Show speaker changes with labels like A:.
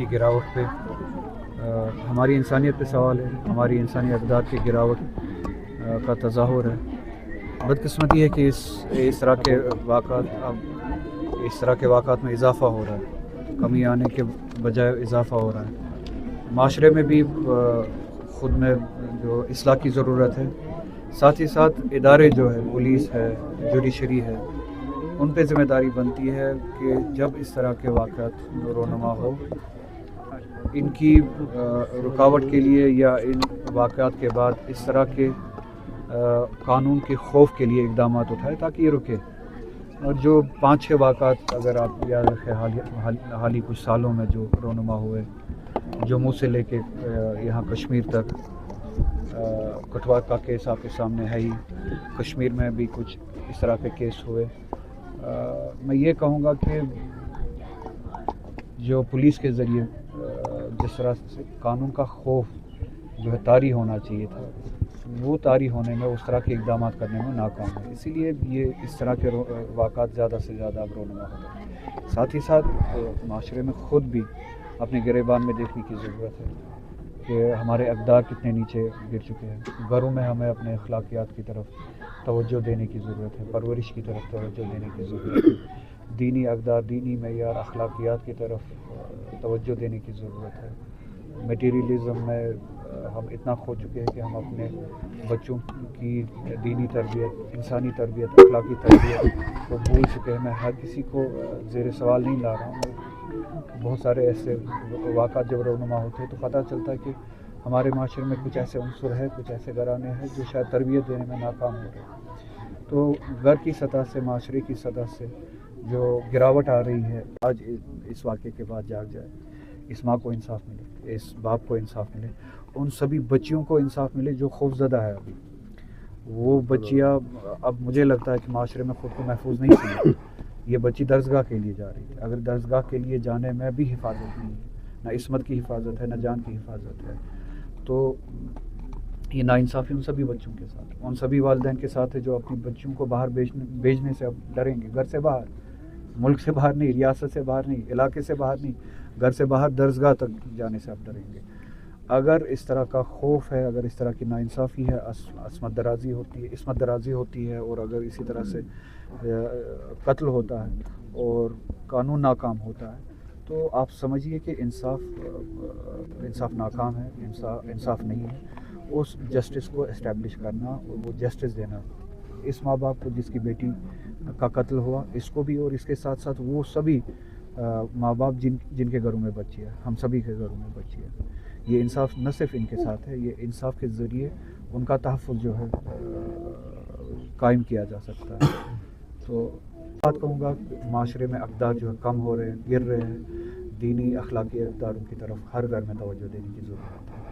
A: کی گراوٹ پہ ہماری انسانیت پہ سوال ہے، ہماری انسانی اقدار کی گراوٹ کا تظاہر ہے۔ بدقسمتی ہے کہ اس طرح کے واقعات میں اضافہ ہو رہا ہے، کمی آنے کے بجائے اضافہ ہو رہا ہے۔ معاشرے میں بھی خود میں جو اصلاح کی ضرورت ہے، ساتھ ہی ساتھ ادارے جو ہے، پولیس ہے، جوڈیشری ہے، ان پہ ذمہ داری بنتی ہے کہ جب اس طرح کے واقعات رونما ہو، ان کی رکاوٹ کے لیے یا ان واقعات کے بعد اس طرح کے قانون کے خوف کے لیے اقدامات اٹھائے تاکہ یہ رکے۔ اور جو 5-6 واقعات اگر آپ یاد رکھیں حالی کچھ سالوں میں جو رونما ہوئے، جموں سے لے کے یہاں کشمیر تک، کٹھوعہ کا کیس آپ کے سامنے ہے ہی، کشمیر میں بھی کچھ اس طرح کے کیس ہوئے۔ میں یہ کہوں گا کہ جو پولیس کے ذریعے جس طرح سے قانون کا خوف جو ہے طاری ہونا چاہیے تھا، وہ طاری ہونے میں، اس طرح کے اقدامات کرنے میں ناکام ہے۔ اسی لیے یہ اس طرح کے واقعات زیادہ سے زیادہ اب رونما ہوتے ہیں۔ ساتھ ہی ساتھ معاشرے میں خود بھی اپنے گریبان میں دیکھنے کی ضرورت ہے کہ ہمارے اقدار کتنے نیچے گر چکے ہیں۔ گھروں میں ہمیں اپنے اخلاقیات کی طرف توجہ دینے کی ضرورت ہے، پرورش کی طرف توجہ دینے کی ضرورت ہے، دینی اقدار، دینی معیار، اخلاقیات کی طرف توجہ دینے کی ضرورت ہے۔ میٹیریلزم میں ہم اتنا کھو چکے ہیں کہ ہم اپنے بچوں کی دینی تربیت، انسانی تربیت، اخلاقی تربیت کو بھول چکے ہیں۔ میں ہر کسی کو زیر سوال نہیں لا رہا ہوں، بہت سارے ایسے واقعات جب رونما ہوتے ہیں تو پتہ چلتا ہے کہ ہمارے معاشرے میں کچھ ایسے عنصر ہیں، کچھ ایسے گھرانے ہیں جو شاید تربیت دینے میں ناکام ہو رہے ہیں۔ تو گھر کی سطح سے، معاشرے کی سطح سے جو گراوٹ آ رہی ہے، آج اس واقعے کے بعد جاگ جائے، اس ماں کو انصاف ملے، اس باپ کو انصاف ملے، ان سبھی بچیوں کو انصاف ملے جو خوف زدہ ہے ابھی۔ وہ بچیاں اب مجھے لگتا ہے کہ معاشرے میں خود کو محفوظ نہیں سمجھتی۔ یہ بچی درسگاہ کے لیے جا رہی ہے، اگر درسگاہ کے لیے جانے میں بھی حفاظت نہیں ہے، نہ عصمت کی حفاظت ہے، نہ جان کی حفاظت ہے، تو یہ ناانصافی ان سبھی بچوں کے ساتھ، ان سبھی والدین کے ساتھ ہے جو اپنی بچوں کو باہر بھیجنے سے اب ڈریں گے۔ گھر سے باہر، ملک سے باہر نہیں، ریاست سے باہر نہیں، علاقے سے باہر نہیں، گھر سے باہر درسگاہ تک جانے سے اب ڈریں گے۔ اگر اس طرح کا خوف ہے، اگر اس طرح کی ناانصافی ہے، عصمت درازی ہوتی ہے، اور اگر اسی طرح سے قتل ہوتا ہے اور قانون ناکام ہوتا ہے، تو آپ سمجھیے کہ انصاف ناکام ہے، انصاف نہیں ہے۔ اس جسٹس کو اسٹیبلش کرنا اور وہ جسٹس دینا اس ماں باپ کو جس کی بیٹی کا قتل ہوا، اس کو بھی، اور اس کے ساتھ ساتھ وہ سبھی ماں باپ جن کے گھروں میں بچی ہے، ہم سبھی کے گھروں میں بچی ہے۔ یہ انصاف نہ صرف ان کے ساتھ ہے، یہ انصاف کے ذریعے ان کا تحفظ جو ہے قائم کیا جا سکتا ہے۔ تو بات کہوں گا کہ معاشرے میں اقدار جو ہے کم ہو رہے ہیں، گر رہے ہیں، دینی اخلاقی اقداروں کی طرف ہر گھر میں توجہ دینے کی ضرورت ہے۔